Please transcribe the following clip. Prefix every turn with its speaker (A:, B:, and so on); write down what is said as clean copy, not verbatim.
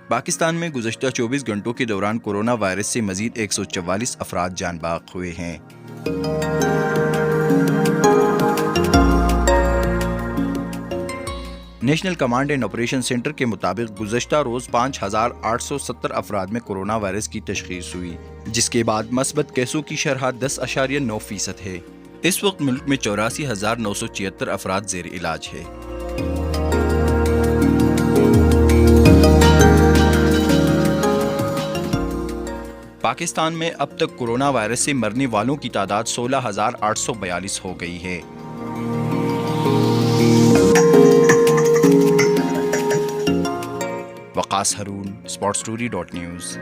A: پاکستان میں گزشتہ 24 گھنٹوں کے دوران کورونا وائرس سے مزید 144 افراد جان باق ہوئے ہیں۔ National command and operation centre کے مطابق گزشتہ روز 5,870 افراد میں کورونا وائرس کی تشخیص ہوئی، جس کے بعد مثبت کیسوں کی شرح 10.9% ہے۔ اس وقت ملک میں 84,976 افراد زیر علاج ہے۔ پاکستان میں اب تک کورونا وائرس سے مرنے والوں کی تعداد 16,842 ہو گئی ہے۔ وقاص ہارون، sportstory.news